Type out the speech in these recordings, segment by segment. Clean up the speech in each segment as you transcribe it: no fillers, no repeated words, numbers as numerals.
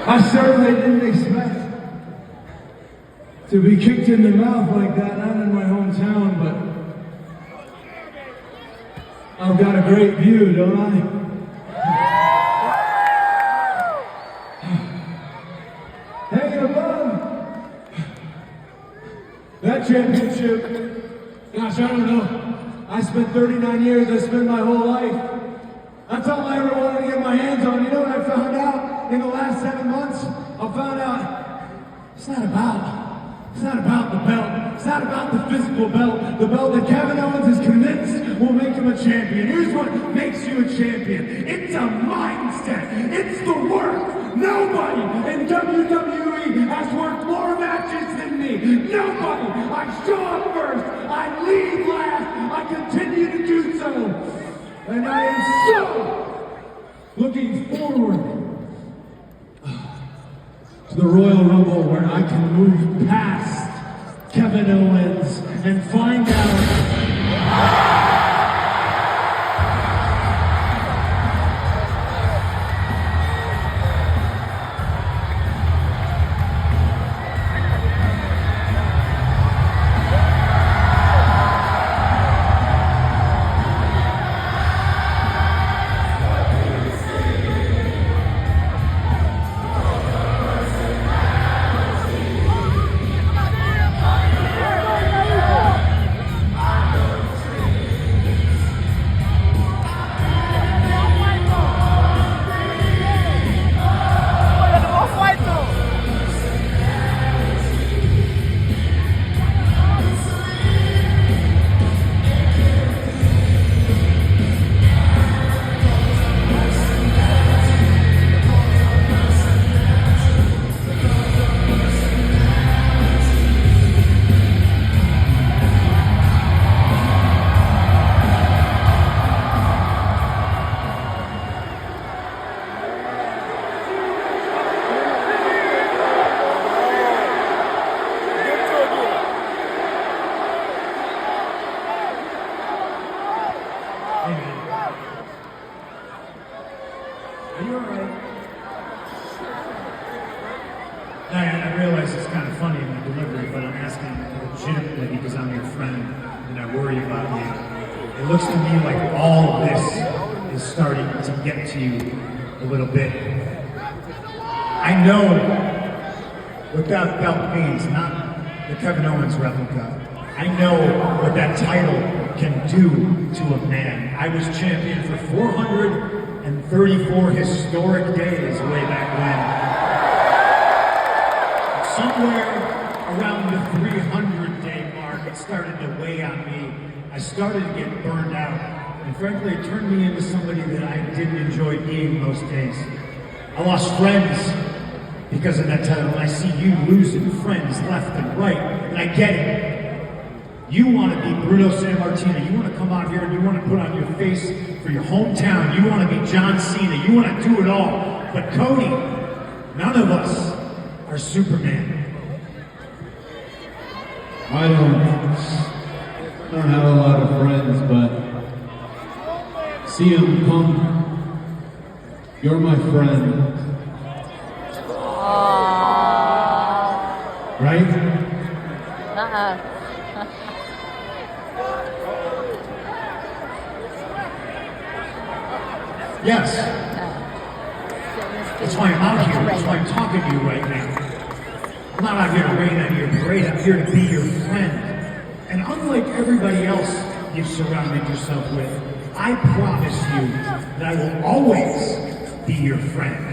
I certainly didn't expect to be kicked in the mouth like that, not in my hometown, but I've got a great view, don't I? Hey, above that championship, gosh, I don't know. I spent 39 years, I spent my whole life. That's all I ever wanted to get my hands on. You know what I found out in the last 7 months? I found out it's not about the belt. It's not about the physical belt. The belt that Kevin Owens is convinced will make him a champion. Here's what makes you a champion. It's a mindset. It's the work. Nobody in WWE has worked more matches than me. Nobody. I show up first. I leave last. I continue to do so. And I am so looking forward to the Royal Rumble where I can move past Kevin Owens and find out Are you alright? I realize it's kind of funny in my delivery, but I'm asking legitimately because I'm your friend and I worry about you. It looks to me like all of this is starting to get to you a little bit. I know what that belt means, not the Kevin Owens replica. I know what that title can do to a man. I was champion for 434 historic days way back when. Somewhere around the 300-day mark, it started to weigh on me. I started to get burned out. And frankly, it turned me into somebody that I didn't enjoy being most days. I lost friends because of that title. And I see you losing friends left and right. And I get it. You want to be Bruno Sammartino. You want to come out here and you want to put on your face for your hometown. You want to be John Cena. You want to do it all. But Cody, none of us are Superman. I don't have a lot of friends, but CM Punk, you're my friend. Right? Yes. That's why I'm out here. That's why I'm talking to you right now. I'm not out here to rain on your parade. I'm here to be your friend. And unlike everybody else you've surrounded yourself with, I promise you that I will always be your friend.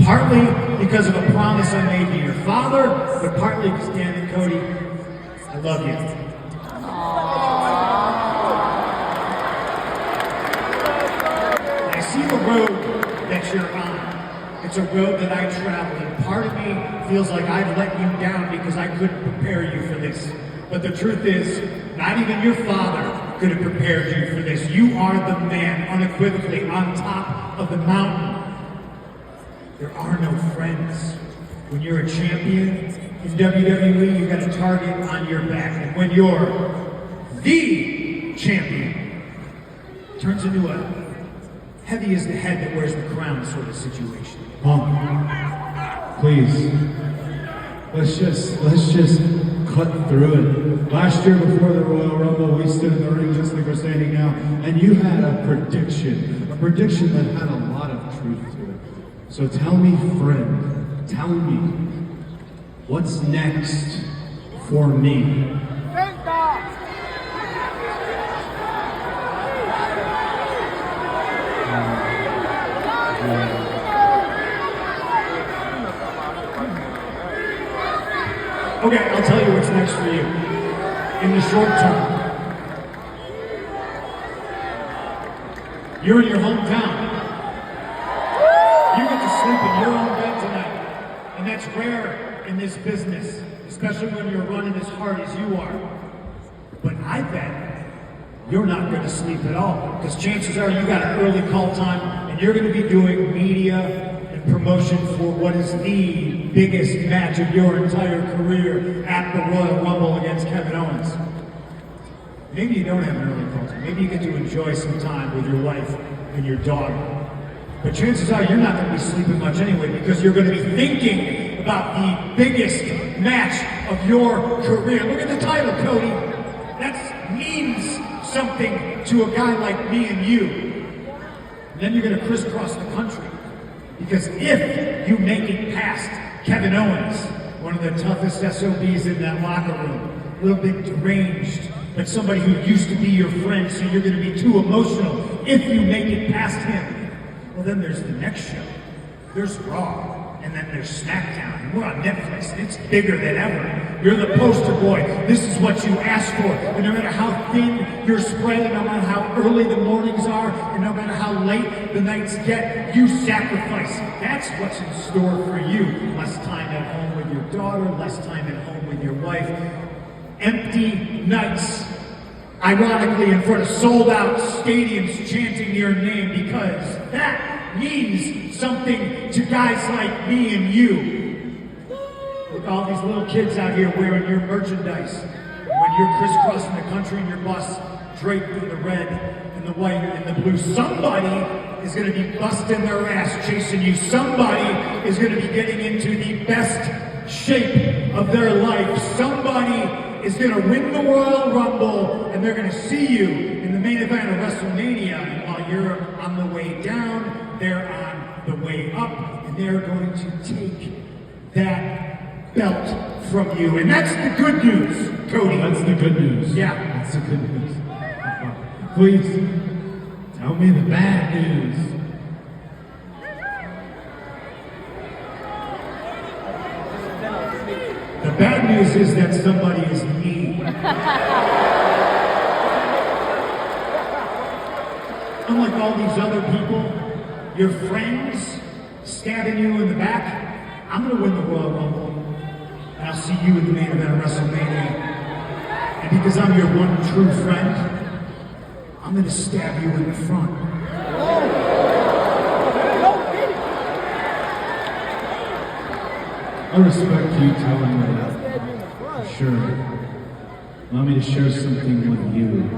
Partly because of a promise I made to your father, but partly because, Dan and Cody, I love you. I see the road that you're on. It's a road that I traveled, and part of me feels like I've let you down because I couldn't prepare you for this. But the truth is, not even your father could have prepared you for this. You are the man, unequivocally, on top of the mountain. There are no friends. When you're a champion in WWE, you got a target on your back. And when you're the champion, it turns into a heavy as the head that wears the crown sort of situation. Please, let's just cut through it. Last year before the Royal Rumble, we stood in the ring just like we're standing now, and you had a prediction that had a lot of truth to it. So tell me, friend, tell me, what's next for me? Okay, I'll tell you what's next for you. In the short term, you're in your hometown. You get to sleep in your own bed tonight. And that's rare in this business, especially when you're running as hard as you are. But I bet you're not going to sleep at all, because chances are you got an early call time and you're going to be doing media and promotion for what is the biggest match of your entire career at the Royal Rumble against Kevin Owens. Maybe you don't have an early call time. Maybe you get to enjoy some time with your wife and your dog. But chances are you're not going to be sleeping much anyway, because you're going to be thinking about the biggest match of your career. Look at the title, Cody. That means something to a guy like me and you. And then you're going to crisscross the country. Because if you make it past Kevin Owens, one of the toughest SOBs in that locker room, a little bit deranged, but somebody who used to be your friend, so you're going to be too emotional. If you make it past him, well, then there's the next show. There's Raw, and then there's SmackDown. And we're on Netflix, and it's bigger than ever. You're the poster boy. This is what you asked for. And no matter how thin you're spread, and no matter how early the mornings are, and no matter how late the nights get, you sacrifice. That's what's in store for you. Less time at home with your daughter, less time at home with your wife. Empty nights, ironically, in front of sold-out stadiums chanting your name, because that means something to guys like me and you. Look at all these little kids out here wearing your merchandise. When you're crisscrossing the country in your bus, draped in the red and the white and the blue, somebody is going to be busting their ass chasing you. Somebody is going to be getting into the best shape of their life. Somebody is going to win the Royal Rumble, and they're going to see you in the main event of WrestleMania. And while you're on the way down, they're on the way up, and they're going to take that belt from you. And that's the good news, Cody. That's the good news. Yeah. That's the good news. Please, tell me the bad news. The bad news is that somebody is me. Unlike all these other people, your friends stabbing you in the back, I'm going to win the Royal Rumble. And I'll see you in the main event of WrestleMania. And because I'm your one true friend, I'm going to stab you in the front. I respect you telling me that. For sure. Allow me to share something with you.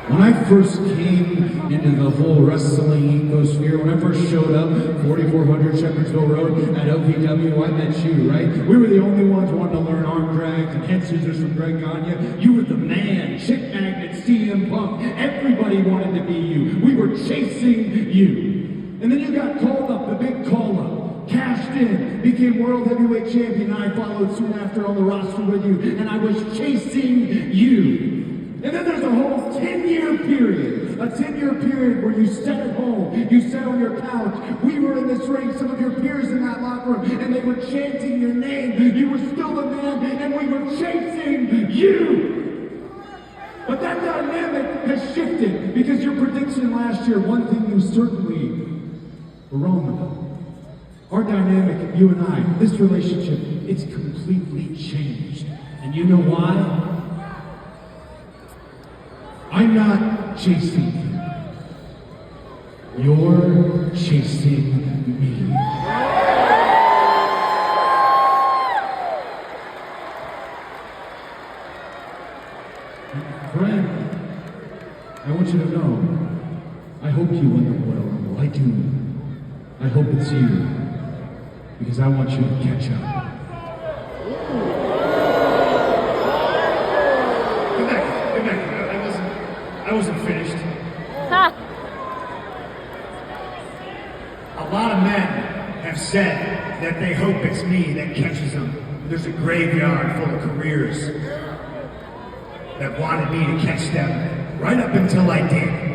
When I first came into the whole wrestling ecosphere, when I first showed up, 4400 Shepherdsville Road at OVW, I met you, right? We were the only ones wanting to learn arm drags and head scissors from Greg Gagne. You were the man, chick magnet, CM Punk. Everybody wanted to be you. We were chasing you. And then you got called up, the big call-up, cashed in, became World Heavyweight Champion, and I followed soon after on the roster with you, and I was chasing you. And then there's a whole 10-year period, a 10-year period where you sat at home, you sat on your couch, we were in this ring, some of your peers in that locker room, and they were chanting your name, you were still the man, and we were chasing you! But that dynamic has shifted, because your prediction last year, one thing you certainly were wrong about. Our dynamic, you and I, this relationship, it's completely changed. And you know why? I'm not chasing you. You're chasing me. Friend, I want you to know, I hope you win the Royal Rumble. I do. I hope it's you. because I want you to catch up. Come back. I wasn't finished. A lot of men have said that they hope it's me that catches them. There's a graveyard full of careers that wanted me to catch them right up until I did.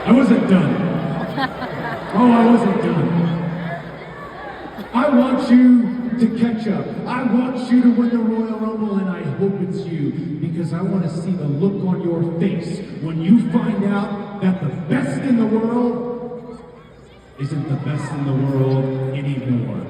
I wasn't done. Oh, I wasn't done. I want you to catch up. I want you to win the Royal Rumble, and I hope it's you, because I want to see the look on your face when you find out that the best in the world isn't the best in the world anymore.